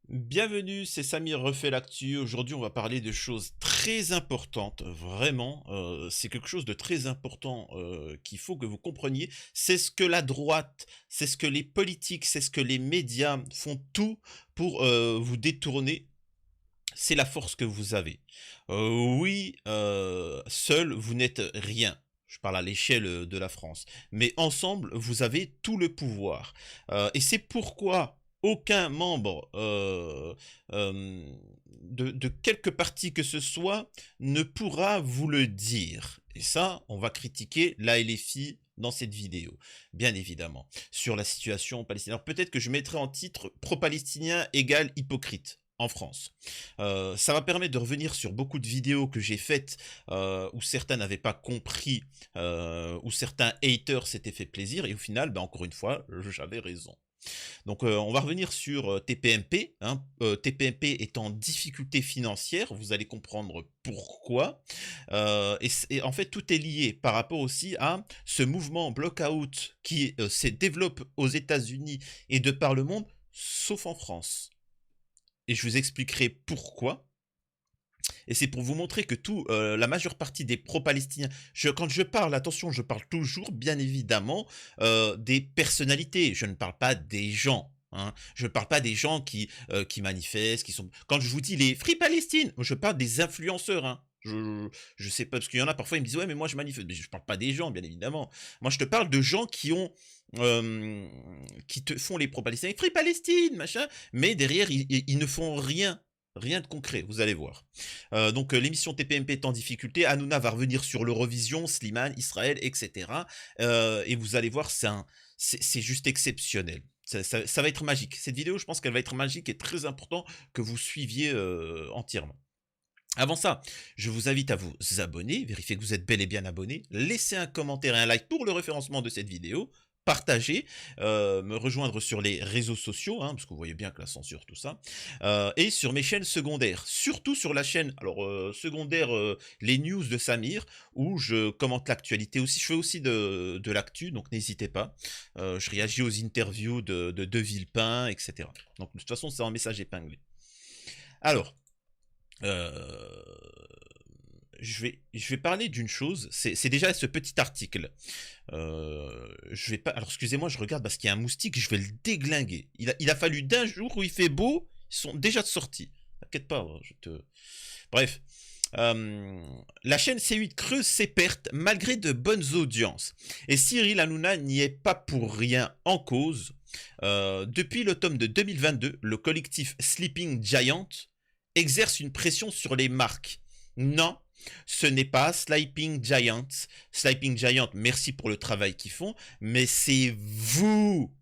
Bienvenue, c'est Samir refait l'actu. Aujourd'hui, on va parler de choses très importantes, vraiment. C'est quelque chose de très important qu'il faut que vous compreniez. C'est ce que la droite, c'est ce que les politiques, c'est ce que les médias font tout pour vous détourner. C'est la force que vous avez. Oui, seul, vous n'êtes rien. Je parle à l'échelle de la France. Mais ensemble, vous avez tout le pouvoir. Et c'est pourquoi aucun membre de quelque parti que ce soit ne pourra vous le dire. Et ça, on va critiquer la LFI dans cette vidéo, bien évidemment, sur la situation palestinienne. Alors peut-être que je mettrai en titre pro-palestinien égale hypocrite en France. Ça va permettre de revenir sur beaucoup de vidéos que j'ai faites où certains n'avaient pas compris, où certains haters s'étaient fait plaisir, et au final, ben, encore une fois, j'avais raison. Donc on va revenir sur TPMP. Hein. TPMP est en difficulté financière, vous allez comprendre pourquoi. Et en fait, tout est lié par rapport aussi à ce mouvement Blockout qui se développe aux États-Unis et de par le monde, sauf en France. Et je vous expliquerai pourquoi. Et c'est pour vous montrer que la majeure partie des pro-palestiniens, quand je parle, attention, je parle toujours, bien évidemment, des personnalités. Je ne parle pas des gens. Hein. Je ne parle pas des gens qui manifestent, qui sont. Quand je vous dis les Free Palestine, je parle des influenceurs. Hein. Je sais pas, parce qu'il y en a parfois, ils me disent ouais, mais moi je manifeste. Mais je parle pas des gens, bien évidemment. Moi, je te parle de gens qui te font les pro-palestiniens, Free Palestine, machin, mais derrière, ils ne font rien. Rien de concret, vous allez voir. Donc l'émission TPMP est en difficulté. Hanouna va revenir sur l'Eurovision, Slimane, Israël, etc. Et vous allez voir, c'est juste exceptionnel. Ça va être magique. Cette vidéo, je pense qu'elle va être magique et très important que vous suiviez entièrement. Avant ça, je vous invite à vous abonner, vérifier que vous êtes bel et bien abonné, laissez un commentaire et un like pour le référencement de cette vidéo, partager, me rejoindre sur les réseaux sociaux, hein, parce que vous voyez bien que la censure, tout ça, et sur mes chaînes secondaires, surtout sur la chaîne secondaire les news de Samir, où je commente l'actualité aussi, je fais aussi de l'actu, donc n'hésitez pas, je réagis aux interviews de Villepin, etc. Donc de toute façon, c'est un message épinglé. Alors, euh, je vais parler d'une chose, c'est déjà ce petit article. Je vais pas. Alors excusez-moi, je regarde parce qu'il y a un moustique, je vais le déglinguer. Il a fallu d'un jour où il fait beau, ils sont déjà sortis. T'inquiète pas, je te. Bref. La chaîne C8 creuse ses pertes malgré de bonnes audiences. Et Cyril Hanouna n'y est pas pour rien en cause. Depuis l'automne de 2022, le collectif Sleeping Giant exerce une pression sur les marques. Non, ce n'est pas Sleeping Giant. Sleeping Giant, merci pour le travail qu'ils font, mais c'est vous.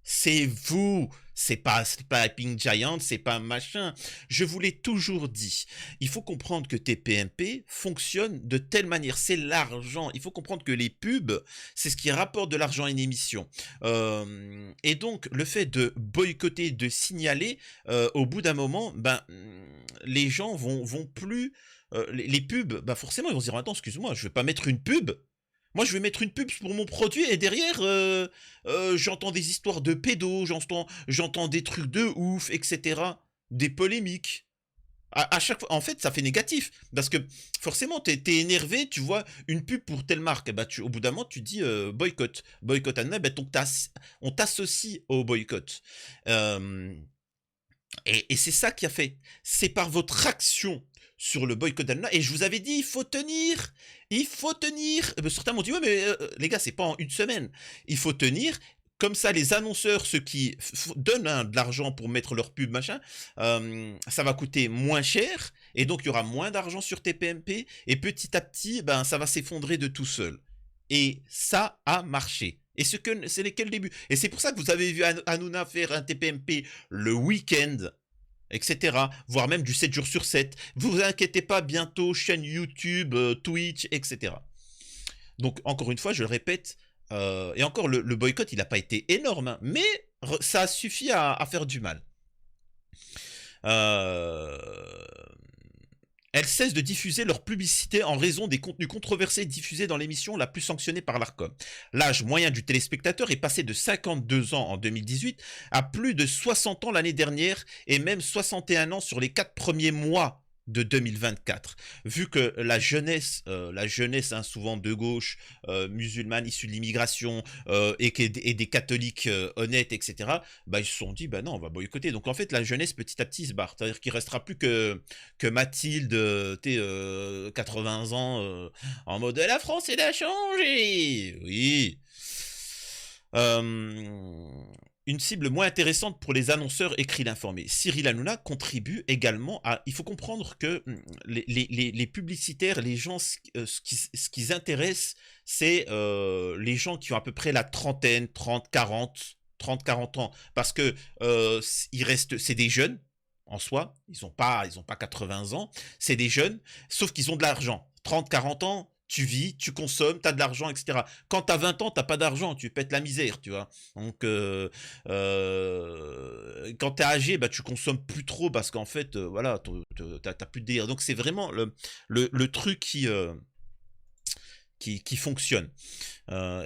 C'est vous. C'est pas Sleeping Giant, c'est pas machin. Je vous l'ai toujours dit. Il faut comprendre que TPMP fonctionne de telle manière. C'est l'argent. Il faut comprendre que les pubs, c'est ce qui rapporte de l'argent à une émission. Et donc, le fait de boycotter, de signaler, au bout d'un moment, ben, les gens vont plus. Les pubs, ben forcément, ils vont se dire attends, excuse-moi, je vais pas mettre une pub. Moi, je vais mettre une pub pour mon produit et derrière, j'entends des histoires de pédos, j'entends des trucs de ouf, etc. Des polémiques. À chaque fois, en fait, ça fait négatif. Parce que forcément, t'es énervé, tu vois une pub pour telle marque. Bah, au bout d'un moment, tu dis boycott. Boycott Anna, bah, on t'associe au boycott. Euh, et c'est ça qui a fait. C'est par votre action sur le boycott d'Alna. Et je vous avais dit, il faut tenir. Il faut tenir. Certains m'ont dit, ouais, mais les gars, c'est pas en une semaine. Il faut tenir. Comme ça, les annonceurs, ceux qui donnent hein, de l'argent pour mettre leur pub, machin, ça va coûter moins cher. Et donc, il y aura moins d'argent sur TPMP. Et petit à petit, ben, ça va s'effondrer de tout seul. Et ça a marché. Et c'est lesquels début. Et c'est pour ça que vous avez vu Hanouna faire un TPMP le week-end, etc. Voire même du 7 jours sur 7. Vous inquiétez pas, bientôt, chaîne YouTube, Twitch, etc. Donc, encore une fois, je le répète, et encore, le boycott, il n'a pas été énorme, hein, mais ça suffit à faire du mal. Euh, elles cessent de diffuser leur publicité en raison des contenus controversés diffusés dans l'émission la plus sanctionnée par l'Arcom. L'âge moyen du téléspectateur est passé de 52 ans en 2018 à plus de 60 ans l'année dernière et même 61 ans sur les 4 premiers mois de 2024. Vu que la jeunesse hein, souvent de gauche, musulmane, issue de l'immigration et des catholiques honnêtes, etc., bah, ils se sont dit, bah non, on va boycotter. Donc en fait, la jeunesse petit à petit se barre. C'est-à-dire qu'il restera plus que Mathilde, 80 ans, en mode la France, elle a changé. Oui. Une cible moins intéressante pour les annonceurs, écrit l'informé. Cyril Hanouna contribue également à... Il faut comprendre que les publicitaires, les gens, ce qui les intéresse, c'est les gens qui ont à peu près la trentaine, 30, 40 ans. Parce que c'est des jeunes, en soi. Ils ont pas 80 ans. C'est des jeunes, sauf qu'ils ont de l'argent. 30, 40 ans, tu vis, tu consommes, tu as de l'argent, etc. Quand tu as 20 ans, tu pas d'argent, tu pètes la misère, tu vois. Donc, quand tu es âgé, bah, tu consommes plus trop parce qu'en fait, voilà, t'as plus de délire. Donc, c'est vraiment le truc qui fonctionne.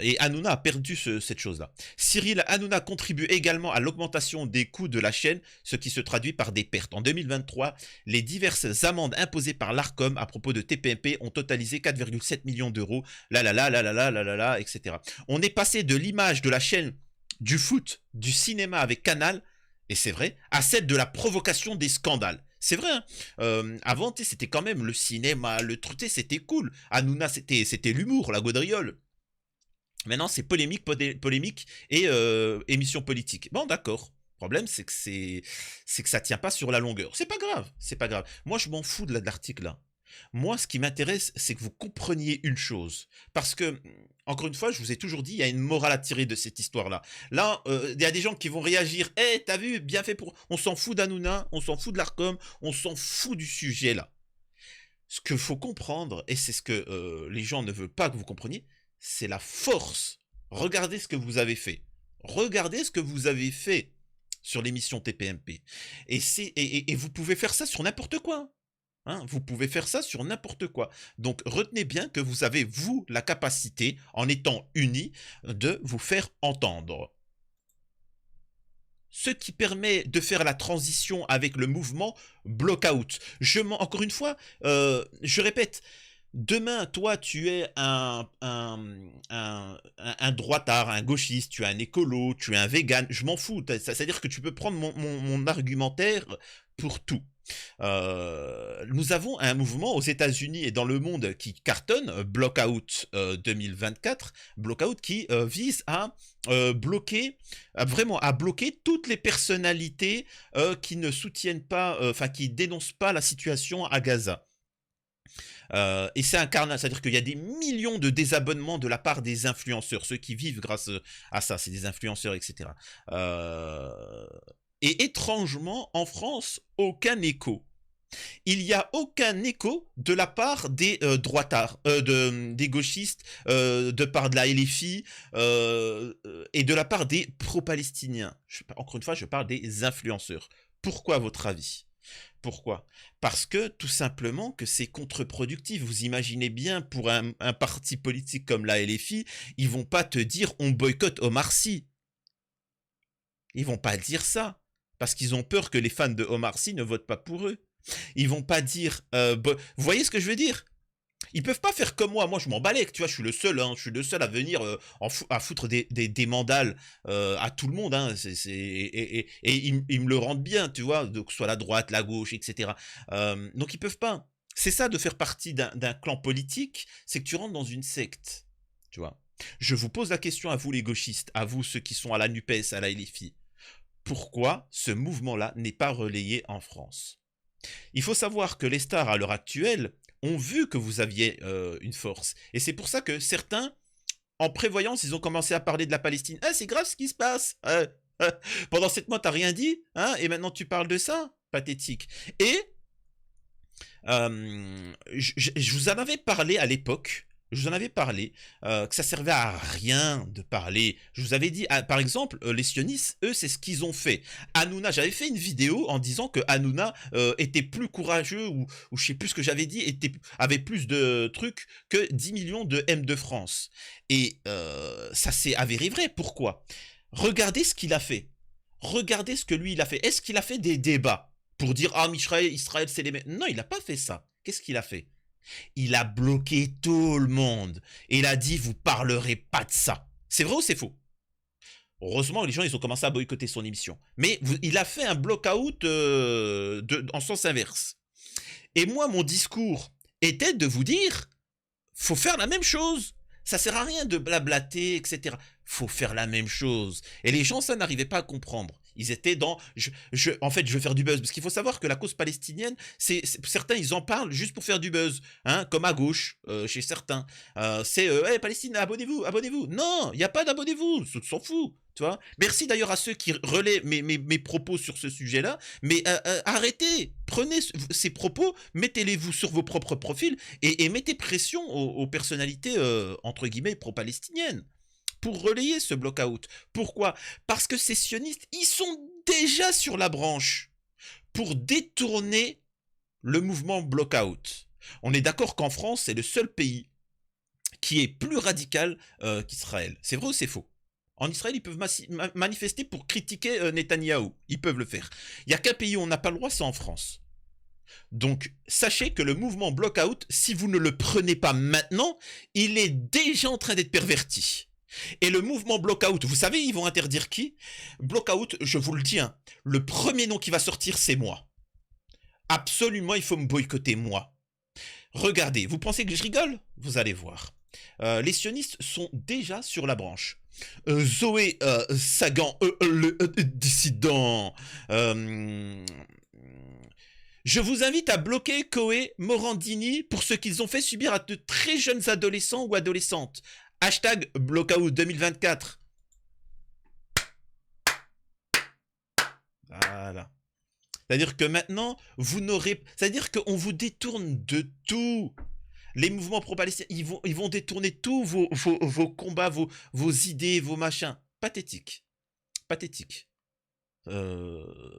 Et Hanouna a perdu cette chose-là. Cyril Hanouna contribue également à l'augmentation des coûts de la chaîne, ce qui se traduit par des pertes. En 2023, les diverses amendes imposées par l'Arcom à propos de TPMP ont totalisé 4,7 millions d'euros, etc. On est passé de l'image de la chaîne du foot, du cinéma avec Canal, et c'est vrai, à celle de la provocation des scandales. C'est vrai, hein. Avant, c'était quand même le cinéma, le truc, c'était cool. Hanouna, c'était l'humour, la gaudriole. Maintenant, c'est polémique et émission politique. Bon, d'accord. Le problème, c'est que ça tient pas sur la longueur. C'est pas grave, c'est pas grave. Moi, je m'en fous de l'article là. Moi, ce qui m'intéresse, c'est que vous compreniez une chose. Parce que, encore une fois, je vous ai toujours dit, il y a une morale à tirer de cette histoire-là. Là, il y a des gens qui vont réagir. Eh, hey, t'as vu, bien fait pour... On s'en fout d'Hanouna, on s'en fout de l'Arcom, on s'en fout du sujet, là. Ce qu'il faut comprendre, et c'est ce que les gens ne veulent pas que vous compreniez, c'est la force. Regardez ce que vous avez fait. Regardez ce que vous avez fait sur l'émission TPMP. Et vous pouvez faire ça sur n'importe quoi. Hein, vous pouvez faire ça sur n'importe quoi. Donc retenez bien que vous avez, vous, la capacité, en étant unis, de vous faire entendre. Ce qui permet de faire la transition avec le mouvement Blockout. Encore une fois, je répète, demain, toi, tu es un droitard, un gauchiste, tu es un écolo, tu es un vegan, je m'en fous. C'est-à-dire que tu peux prendre mon argumentaire pour tout. Nous avons un mouvement aux États-Unis et dans le monde qui cartonne, Blockout 2024, Blockout qui vise à bloquer, vraiment à bloquer toutes les personnalités qui ne soutiennent pas, enfin qui dénoncent pas la situation à Gaza. Et c'est un carnage, c'est-à-dire qu'il y a des millions de désabonnements de la part des influenceurs, ceux qui vivent grâce à ça, c'est des influenceurs, etc. Et étrangement, en France, aucun écho. Il n'y a aucun écho de la part des droitards, des gauchistes, de part de la LFI et de la part des pro-palestiniens. Encore une fois, je parle des influenceurs. Pourquoi, à votre avis ? Pourquoi ? Parce que tout simplement que c'est contre-productif. Vous imaginez bien, pour un parti politique comme la LFI, ils vont pas te dire on boycotte Omar Sy. Ils vont pas dire ça. Parce qu'ils ont peur que les fans de Omar Sy ne votent pas pour eux. Ils vont pas dire... vous voyez ce que je veux dire ? Ils peuvent pas faire comme moi. Moi, je m'en balèque, tu vois, je suis le seul, hein, je suis le seul à venir à foutre des mandales à tout le monde, hein, et ils me le rendent bien, tu vois, que ce soit la droite, la gauche, etc. Donc ils peuvent pas. C'est ça de faire partie d'un clan politique, c'est que tu rentres dans une secte, tu vois. Je vous pose la question à vous les gauchistes, à vous ceux qui sont à la NUPES, à la LFI. Pourquoi ce mouvement-là n'est pas relayé en France ? Il faut savoir que les stars à l'heure actuelle ont vu que vous aviez une force. Et c'est pour ça que certains, en prévoyance, ils ont commencé à parler de la Palestine. Ah, c'est grave ce qui se passe. Pendant 7 mois, t'as rien dit, hein, et maintenant tu parles de ça. Pathétique. Et je vous en avais parlé à l'époque. Je vous en avais parlé, que ça servait à rien de parler. Je vous avais dit, par exemple, les sionistes, eux, c'est ce qu'ils ont fait. Hanouna, j'avais fait une vidéo en disant que Hanouna était plus courageux, ou je sais plus ce que j'avais dit, avait plus de trucs que 10 millions de M de France. Et ça s'est avéré vrai. Pourquoi? Regardez ce qu'il a fait. Regardez ce que lui, il a fait. Est-ce qu'il a fait des débats pour dire, ah, Israël, c'est les mêmes? Non, il n'a pas fait ça. Qu'est-ce qu'il a fait? Il a bloqué tout le monde. Et il a dit, vous parlerez pas de ça. C'est vrai ou c'est faux? Heureusement, les gens, ils ont commencé à boycotter son émission. Mais il a fait un block-out en sens inverse. Et moi, mon discours était de vous dire, faut faire la même chose. Ça sert à rien de blablater, etc. Faut faire la même chose. Et les gens, ça n'arrivait pas à comprendre. Ils étaient dans, en fait, je veux faire du buzz. Parce qu'il faut savoir que la cause palestinienne, certains, ils en parlent juste pour faire du buzz. Hein, comme à gauche, chez certains. Hey, Palestine, abonnez-vous, abonnez-vous. Non, il n'y a pas d'abonnez-vous. On s'en fout. Tu vois. Merci d'ailleurs à ceux qui relaient mes propos sur ce sujet-là. Mais arrêtez. Prenez ces propos, mettez-les-vous sur vos propres profils et mettez pression aux personnalités, entre guillemets, pro-palestiniennes pour relayer ce block-out. Pourquoi? Parce que ces sionistes, ils sont déjà sur la branche pour détourner le mouvement block-out. On est d'accord qu'en France, c'est le seul pays qui est plus radical qu'Israël. C'est vrai ou c'est faux? En Israël, ils peuvent manifester pour critiquer Netanyahou. Ils peuvent le faire. Il n'y a qu'un pays où on n'a pas le droit, c'est en France. Donc, sachez que le mouvement block-out, si vous ne le prenez pas maintenant, il est déjà en train d'être perverti. Et le mouvement block-out, vous savez, ils vont interdire qui? Block-out, je vous le dis, hein, le premier nom qui va sortir, c'est moi. Absolument, il faut me boycotter, moi. Regardez, vous pensez que je rigole? Vous allez voir. Les sionistes sont déjà sur la branche. Zoé Sagan, le dissident. Je vous invite à bloquer Koé Morandini pour ce qu'ils ont fait subir à de très jeunes adolescents ou adolescentes. Hashtag Blockout 2024. Voilà. C'est-à-dire que maintenant, vous n'aurez... C'est-à-dire qu'on vous détourne de tout. Les mouvements pro-palestiniens, ils vont détourner tous vos combats, vos idées, vos machins. Pathétique. Pathétique.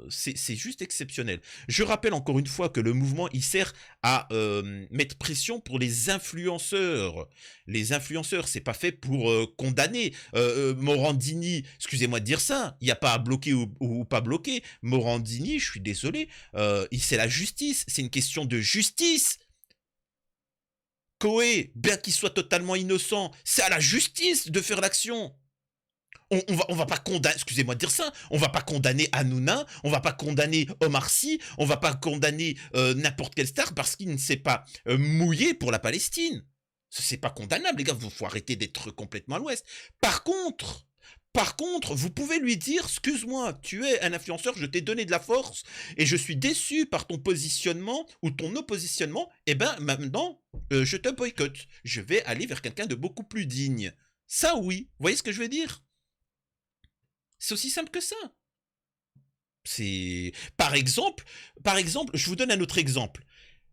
C'est juste exceptionnel. Je rappelle encore une fois que le mouvement, il sert à mettre pression pour les influenceurs. Les influenceurs, c'est pas fait pour condamner. Morandini, excusez-moi de dire ça, il n'y a pas à bloquer ou pas bloquer. Morandini, je suis désolé, c'est la justice, c'est une question de justice. Koé, bien qu'il soit totalement innocent, c'est à la justice de faire l'action. On va pas condamner, excusez-moi de dire ça, on va pas condamner Hanouna, on va pas condamner Omar Sy, on va pas condamner n'importe quelle star parce qu'il ne s'est pas mouillé pour la Palestine. C'est pas condamnable, les gars, il faut arrêter d'être complètement à l'ouest. Par contre, vous pouvez lui dire, excuse-moi, tu es un influenceur, je t'ai donné de la force et je suis déçu par ton positionnement ou ton oppositionnement, et ben maintenant, je te boycotte. Je vais aller vers quelqu'un de beaucoup plus digne. Ça oui, vous voyez ce que je veux dire? C'est aussi simple que ça. C'est par exemple, je vous donne un autre exemple.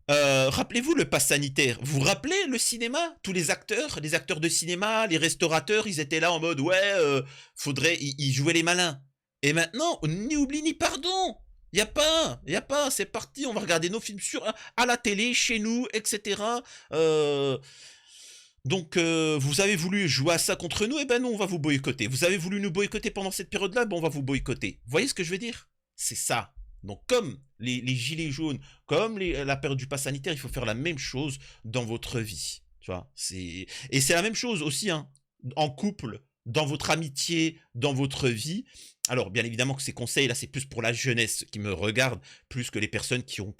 Rappelez-vous le pass sanitaire. Vous vous rappelez le cinéma? Tous les acteurs de cinéma, les restaurateurs, ils étaient là en mode ouais, faudrait, ils jouaient les malins. Et maintenant, ni oubli ni pardon. Y a pas, c'est parti, on va regarder nos films à la télé, chez nous, etc. Donc, vous avez voulu jouer à ça contre nous, et ben nous, on va vous boycotter. Vous avez voulu nous boycotter pendant cette période-là, ben on va vous boycotter. Vous voyez ce que je veux dire? C'est ça. Donc, comme les gilets jaunes, comme la période du pass sanitaire, il faut faire la même chose dans votre vie. Tu vois, et c'est la même chose aussi, hein, en couple, dans votre amitié, dans votre vie. Alors, bien évidemment que ces conseils, là, c'est plus pour la jeunesse qui me regarde, plus que les personnes qui ont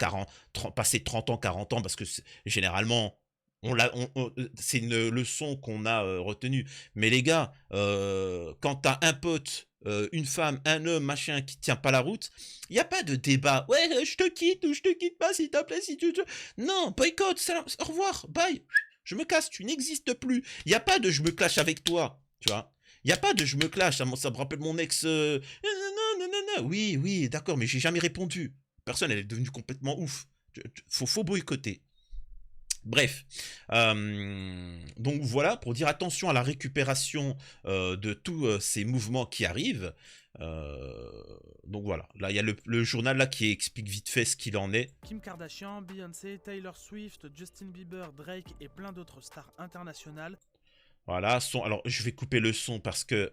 passé 30 ans, 40 ans, parce que généralement... c'est une leçon qu'on a retenue. Mais les gars, quand t'as un pote, une femme, un homme, machin, qui tient pas la route, il n'y a pas de débat. Ouais, je te quitte ou je te quitte pas, s'il te plaît, si tu... Non, boycott, salam, au revoir, bye. Je me casse, tu n'existes plus. Il n'y a pas de je me clash avec toi, tu vois. Il n'y a pas de je me clash, ça me rappelle mon ex... non. Oui, d'accord, mais j'ai jamais répondu. Personne, elle est devenue complètement ouf. Faut boycotter. Bref, donc voilà, pour dire attention à la récupération de tous ces mouvements qui arrivent. Euh, donc voilà, là il y a le journal là qui explique vite fait ce qu'il en est. Kim Kardashian, Beyoncé, Taylor Swift, Justin Bieber, Drake et plein d'autres stars internationales. Voilà, alors je vais couper le son parce que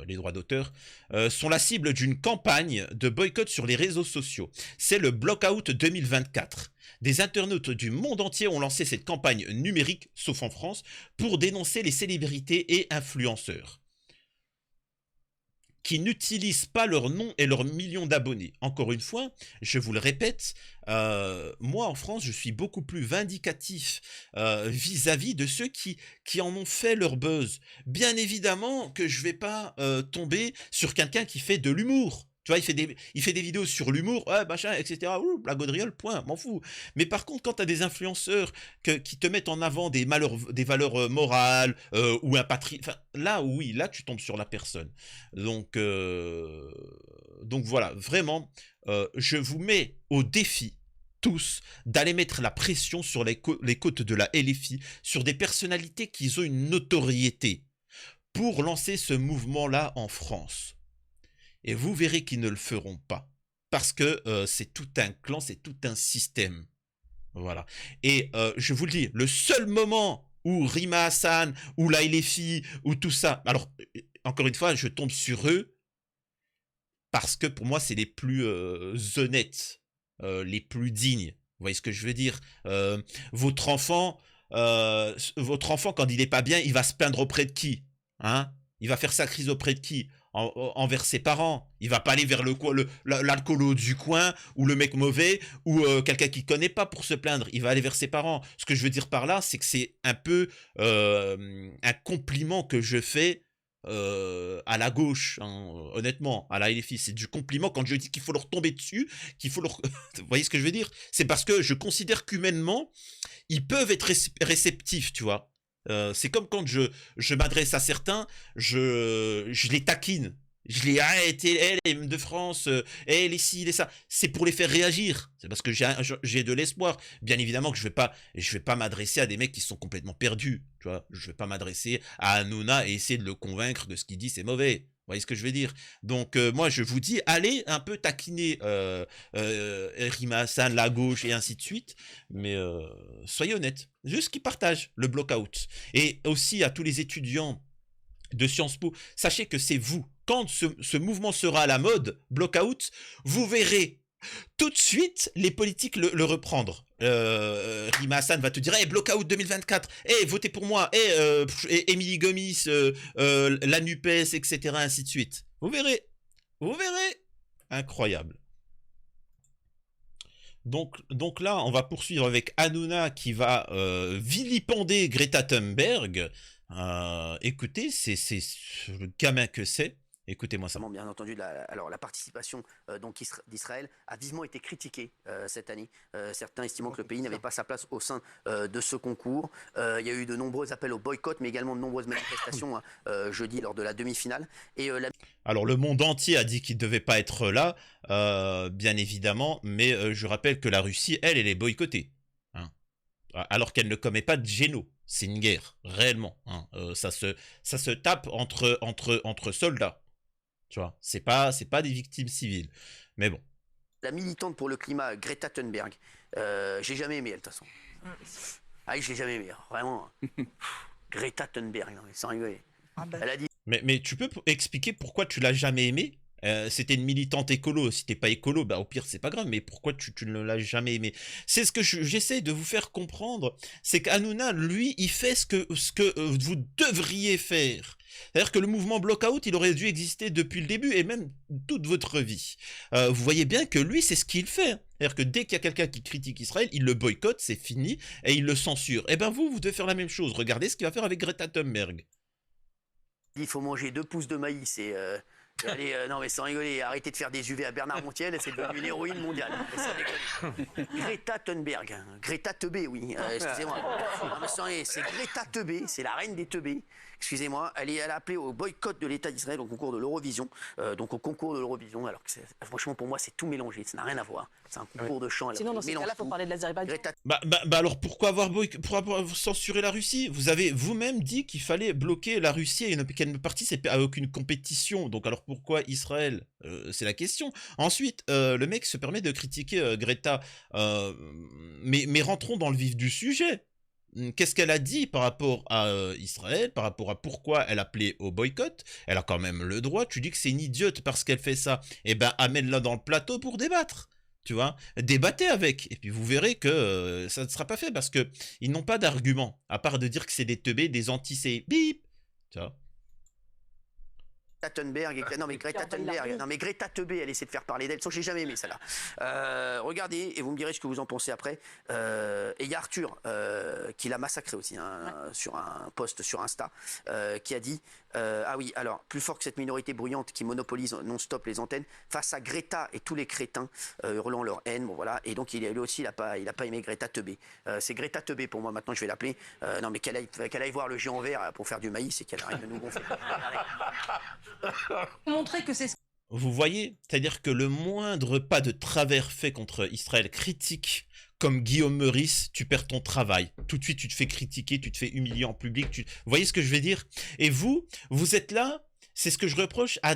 les droits d'auteur sont la cible d'une campagne de boycott sur les réseaux sociaux. C'est le Blockout 2024. Des internautes du monde entier ont lancé cette campagne numérique, sauf en France, pour dénoncer les célébrités et influenceurs qui n'utilisent pas leur nom et leurs millions d'abonnés. Encore une fois, je vous le répète, moi en France, je suis beaucoup plus vindicatif vis-à-vis de ceux qui en ont fait leur buzz. Bien évidemment que je vais pas tomber sur quelqu'un qui fait de l'humour. Tu vois, il fait des vidéos sur l'humour, ouais, machin, etc. Ouh, la gaudriole, point, m'en fous. Mais par contre, quand tu as des influenceurs qui te mettent en avant des valeurs morales ou un enfin, là, oui, là, tu tombes sur la personne. Donc, voilà, vraiment, je vous mets au défi tous d'aller mettre la pression sur les côtes de la LFI, sur des personnalités qui ont une notoriété pour lancer ce mouvement-là en France. Et vous verrez qu'ils ne le feront pas. Parce que c'est tout un clan, c'est tout un système. Voilà. Et je vous le dis, le seul moment où Rima Hassan, ou la LFI, ou tout ça... Alors, encore une fois, je tombe sur eux parce que pour moi, c'est les plus honnêtes, les plus dignes. Vous voyez ce que je veux dire? Votre enfant, quand il n'est pas bien, il va se plaindre auprès de qui? Hein? Il va faire sa crise auprès de qui? Envers ses parents. Il va pas aller vers l'alcoolo du coin ou le mec mauvais ou quelqu'un qu'il connaît pas pour se plaindre. Il va aller vers ses parents. Ce que je veux dire par là, c'est que c'est un peu un compliment que je fais à la gauche, hein, honnêtement, à la LFI. C'est du compliment quand je dis qu'il faut leur tomber dessus, qu'il faut leur... Vous voyez ce que je veux dire? C'est parce que je considère qu'humainement, ils peuvent être réceptifs, tu vois. C'est comme quand je m'adresse à certains, je les taquine. Je les t'es les de France, les ci, les ça. C'est pour les faire réagir. C'est parce que j'ai de l'espoir. Bien évidemment que je vais pas m'adresser à des mecs qui sont complètement perdus. Tu vois, je vais pas m'adresser à Hanouna et essayer de le convaincre que ce qu'il dit c'est mauvais. Vous voyez ce que je veux dire? Donc moi je vous dis, allez un peu taquiner Rima Hassan, la gauche et ainsi de suite, mais soyez honnêtes, juste qu'ils partagent le block-out. Et aussi à tous les étudiants de Sciences Po, sachez que c'est vous, quand ce mouvement sera à la mode, block-out, vous verrez tout de suite les politiques le reprendre. Rima Hassan va te dire hey, block-out 2024, hey, votez pour moi, hey, Émilie Gomis, la NUPES, etc. ainsi de suite. Vous verrez. Incroyable. Donc là, on va poursuivre avec Hanouna qui va vilipender Greta Thunberg. Écoutez, c'est le gamin que c'est. Écoutez-moi ça. Bien entendu, la participation d'Israël a vivement été critiquée cette année. Certains estimant que le pays n'avait pas sa place au sein de ce concours. Il y a eu de nombreux appels au boycott, mais également de nombreuses manifestations jeudi lors de la demi-finale. Alors le monde entier a dit qu'il ne devait pas être là, bien évidemment, mais je rappelle que la Russie, elle est boycottée. Hein, alors qu'elle ne commet pas de géno. C'est une guerre, réellement. Hein. Ça se tape entre soldats. Tu vois, c'est pas des victimes civiles. Mais bon. La militante pour le climat, Greta Thunberg, j'ai jamais aimé elle, de toute façon. Ah, je l'ai jamais aimé, vraiment. Greta Thunberg, non, sans rigoler. Elle a dit... Mais tu peux expliquer pourquoi tu l'as jamais aimé? C'était une militante écolo. Si t'es pas écolo, bah au pire c'est pas grave. Mais pourquoi tu ne l'as jamais aimé? C'est ce que j'essaie de vous faire comprendre. C'est qu'Hanouna, lui, il fait ce que vous devriez faire. C'est-à-dire que le mouvement Blockout, il aurait dû exister depuis le début et même toute votre vie. Vous voyez bien que lui, c'est ce qu'il fait. C'est-à-dire que dès qu'il y a quelqu'un qui critique Israël, il le boycotte, c'est fini, et il le censure. Et ben vous devez faire la même chose. Regardez ce qu'il va faire avec Greta Thunberg. Il faut manger 2 pouces de maïs Allez, non mais sans rigoler, arrêtez de faire des UV à Bernard Montiel, c'est devenu une héroïne mondiale. Mais sans déconner. Greta Thunberg, Greta Teubé, oui, excusez-moi. Non mais sans rigoler, c'est Greta Teubé, c'est la reine des teubés. Excusez-moi, elle a appelé au boycott de l'État d'Israël au concours de l'Eurovision, alors que franchement pour moi c'est tout mélangé, ça n'a rien à voir. C'est un concours de chant. Sinon dans ces cas-là, il faut parler de l'Azerbaïdjan. Greta Bah alors pourquoi pour avoir censuré la Russie? Vous avez vous-même dit qu'il fallait bloquer la Russie et qu'elle ne participe à aucune compétition. Donc alors pourquoi Israël? C'est la question. Ensuite, le mec se permet de critiquer Greta. Mais rentrons dans le vif du sujet. Qu'est-ce qu'elle a dit par rapport à Israël, par rapport à pourquoi elle appelait au boycott? Elle a quand même le droit. Tu dis que c'est une idiote parce qu'elle fait ça. Eh ben, amène-la dans le plateau pour débattre. Tu vois, débattez avec. Et puis vous verrez que ça ne sera pas fait parce que ils n'ont pas d'argument à part de dire que c'est des teubés, des anti-c'est bip. Tu vois. Thunberg, Greta Teubé, elle essaie de faire parler d'elle. J'ai jamais aimé celle-là. Regardez et vous me direz ce que vous en pensez après. Et il y a Arthur qui l'a massacré aussi sur un post sur Insta qui a dit ah oui, alors plus fort que cette minorité bruyante qui monopolise non-stop les antennes face à Greta et tous les crétins hurlant leur haine. Bon voilà. Et donc lui aussi il a pas aimé Greta Teubé. C'est Greta Teubé pour moi maintenant. Je vais l'appeler. Non mais qu'elle aille voir le géant vert pour faire du maïs et qu'elle arrête de nous gonfler. Montrer que c'est. Vous voyez, c'est-à-dire que le moindre pas de travers fait contre Israël critique, comme Guillaume Meurice, tu perds ton travail. Tout de suite, tu te fais critiquer, tu te fais humilier en public. Vous voyez ce que je veux dire? Et vous êtes là, c'est ce que je reproche à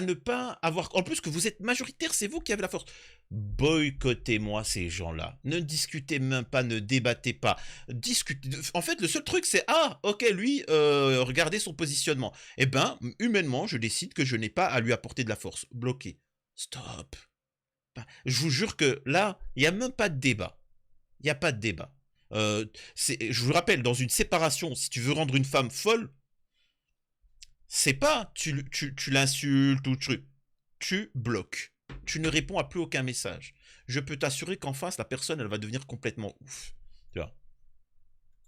ne pas avoir... En plus que vous êtes majoritaire, c'est vous qui avez la force. Boycottez-moi ces gens-là. Ne discutez même pas, ne débattez pas. En fait, le seul truc, c'est « Ah, ok, lui, regardez son positionnement. » Eh ben, humainement, je décide que je n'ai pas à lui apporter de la force. Bloqué. Stop. Je vous jure que là, il n'y a même pas de débat. Il n'y a pas de débat. Je vous rappelle, dans une séparation, si tu veux rendre une femme folle, c'est pas tu l'insultes ou tu bloques. Tu ne réponds à plus aucun message. Je peux t'assurer qu'en face, la personne, elle va devenir complètement ouf. Tu vois.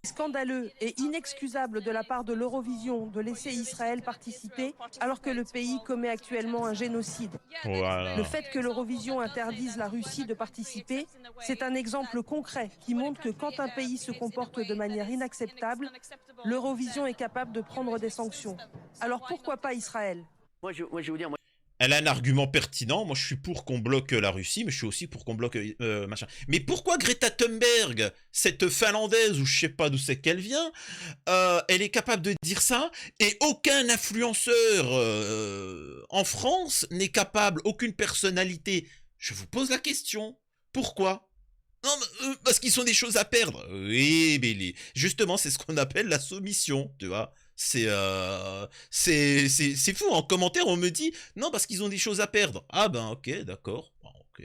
Scandaleux et inexcusable de la part de l'Eurovision de laisser Israël participer alors que le pays commet actuellement un génocide. Voilà. Le fait que l'Eurovision interdise la Russie de participer, c'est un exemple concret qui montre que quand un pays se comporte de manière inacceptable, l'Eurovision est capable de prendre des sanctions. Alors pourquoi pas Israël? Moi, je vais vous dire... Elle a un argument pertinent. Moi, je suis pour qu'on bloque la Russie, mais je suis aussi pour qu'on bloque machin. Mais pourquoi Greta Thunberg, cette Finlandaise, ou je sais pas d'où c'est qu'elle vient, elle est capable de dire ça, et aucun influenceur en France n'est capable, aucune personnalité. Je vous pose la question. Pourquoi? Non, parce qu'ils ont des choses à perdre. Oui, mais justement, c'est ce qu'on appelle la soumission, tu vois. C'est fou, en commentaire on me dit non parce qu'ils ont des choses à perdre. Ah ben ok d'accord, bon, ok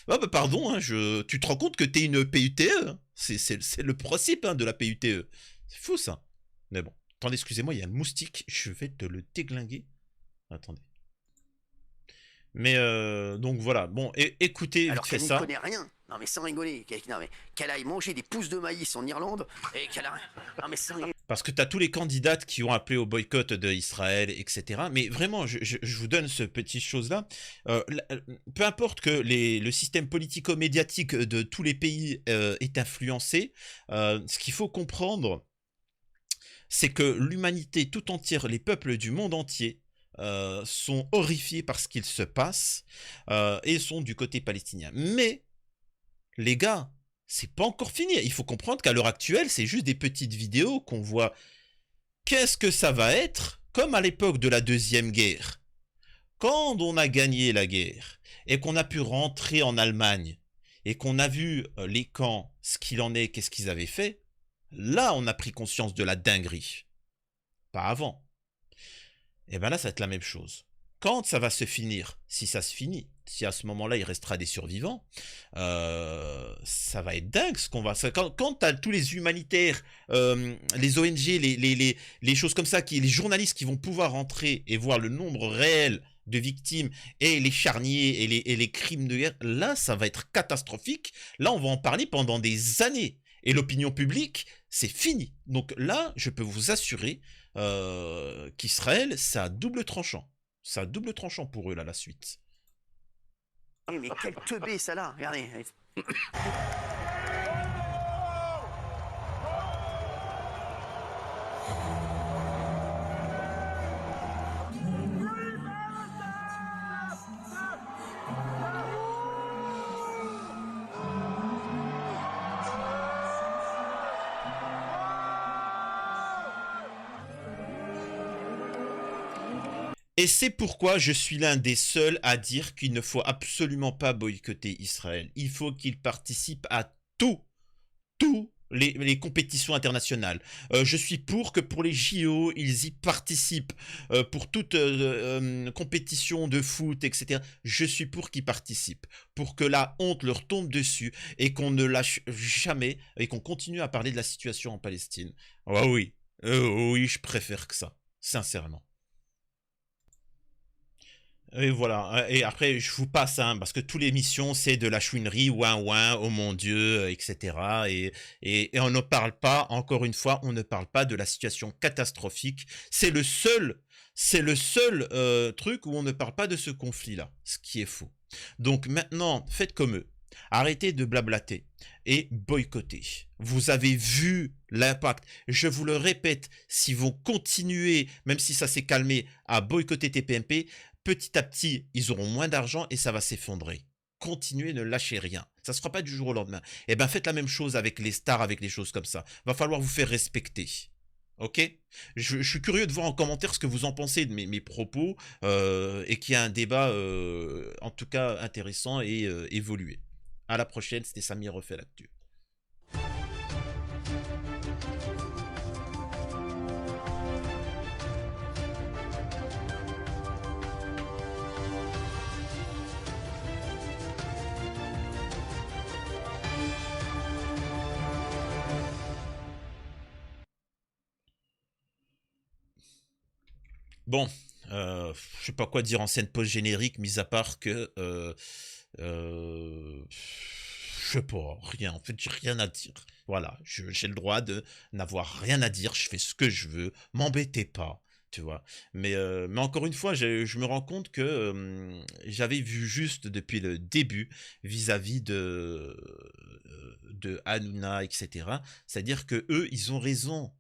ah ben pardon hein, tu te rends compte que t'es une PUTE hein. C'est le principe hein, de la PUTE. C'est fou ça. Mais bon, attendez excusez-moi, il y a un moustique, je vais te le déglinguer. Attendez. Mais donc voilà, bon écoutez alors vite fait ça. Ça. Elle ne connaît rien. Non mais sans rigoler, qu'elle aille manger des pousses de maïs en Irlande et qu'elle a... Non mais sans rigoler. Parce que tu as tous les candidats qui ont appelé au boycott d'Israël, etc. Mais vraiment, je vous donne ce petit chose-là. Peu importe que le système politico-médiatique de tous les pays est influencé, ce qu'il faut comprendre, c'est que l'humanité tout entière, les peuples du monde entier, sont horrifiés par ce qu'il se passe et sont du côté palestinien. Mais, les gars, c'est pas encore fini. Il faut comprendre qu'à l'heure actuelle, c'est juste des petites vidéos qu'on voit. Qu'est-ce que ça va être comme à l'époque de la Deuxième Guerre? Quand on a gagné la guerre et qu'on a pu rentrer en Allemagne et qu'on a vu les camps, ce qu'il en est, qu'est-ce qu'ils avaient fait, là on a pris conscience de la dinguerie. Pas avant. Et bien là ça va être la même chose. Quand ça va se finir, si ça se finit, si à ce moment-là il restera des survivants, ça va être dingue ce qu'on va... Quand tu as tous les humanitaires, les ONG, les choses comme ça, les journalistes qui vont pouvoir rentrer et voir le nombre réel de victimes et les charniers et les crimes de guerre, là ça va être catastrophique. Là on va en parler pendant des années. Et l'opinion publique, c'est fini. Donc là, je peux vous assurer qu'Israël, ça a double tranchant. Ça a double tranchant pour eux, là, la suite. Mais quel teubé, ça là, regardez. Et c'est pourquoi je suis l'un des seuls à dire qu'il ne faut absolument pas boycotter Israël. Il faut qu'il participe à tous les compétitions internationales. Je suis pour que pour les JO, ils y participent. Pour toute compétition de foot, etc. Je suis pour qu'ils participent. Pour que la honte leur tombe dessus et qu'on ne lâche jamais et qu'on continue à parler de la situation en Palestine. Ah oui, oui, je préfère que ça. Sincèrement. Et voilà, et après je vous passe, hein, parce que toutes les missions c'est de la chouinerie, ouin ouin, oh mon Dieu, etc. Et on ne parle pas, encore une fois, on ne parle pas de la situation catastrophique. C'est le seul truc où on ne parle pas de ce conflit-là, ce qui est faux. Donc maintenant, faites comme eux. Arrêtez de blablater et boycotter. Vous avez vu l'impact. Je vous le répète, si vous continuez, même si ça s'est calmé, à boycotter TPMP, petit à petit, ils auront moins d'argent et ça va s'effondrer. Continuez, ne lâchez rien. Ça ne se fera pas du jour au lendemain. Eh bien, faites la même chose avec les stars, avec les choses comme ça. Va falloir vous faire respecter. Ok? Je suis curieux de voir en commentaire ce que vous en pensez de mes propos et qu'il y a un débat, en tout cas, intéressant et évolué. À la prochaine, c'était Samir refait l'actu. Bon, je sais pas quoi dire en scène post-générique, mis à part que... je sais pas, rien. En fait, j'ai rien à dire. Voilà, j'ai le droit de n'avoir rien à dire. Je fais ce que je veux. M'embêtez pas, tu vois. Mais encore une fois, je me rends compte que j'avais vu juste depuis le début vis-à-vis de Hanouna, etc. C'est-à-dire que eux, ils ont raison.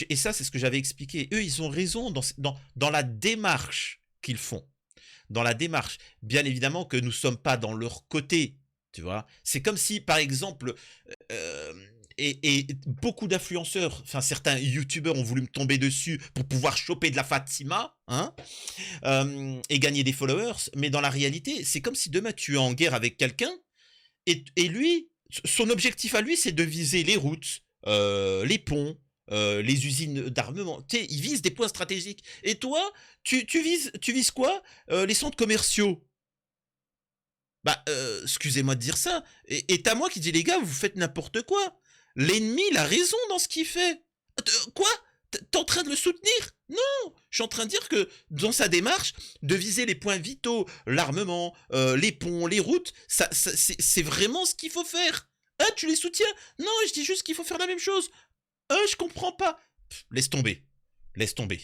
Et ça, c'est ce que j'avais expliqué. Eux, ils ont raison dans la démarche qu'ils font. Dans la démarche. Bien évidemment que nous ne sommes pas dans leur côté, tu vois. C'est comme si, par exemple, et beaucoup d'influenceurs, enfin certains youtubeurs ont voulu me tomber dessus pour pouvoir choper de la Fatima, hein, et gagner des followers, mais dans la réalité, c'est comme si demain tu es en guerre avec quelqu'un, et lui, son objectif à lui, c'est de viser les routes, les ponts, les usines d'armement. Tu sais, il vise des points stratégiques. Et toi, tu vises quoi? Les centres commerciaux. Bah, excusez-moi de dire ça. Et t'as moi qui dis, les gars, vous faites n'importe quoi. L'ennemi, il a raison dans ce qu'il fait. Quoi? T'es en train de le soutenir? Non, je suis en train de dire que dans sa démarche, de viser les points vitaux, l'armement, les ponts, les routes, c'est vraiment ce qu'il faut faire. Ah, tu les soutiens? Non, je dis juste qu'il faut faire la même chose. Je comprends pas. Pff, laisse tomber. Laisse tomber.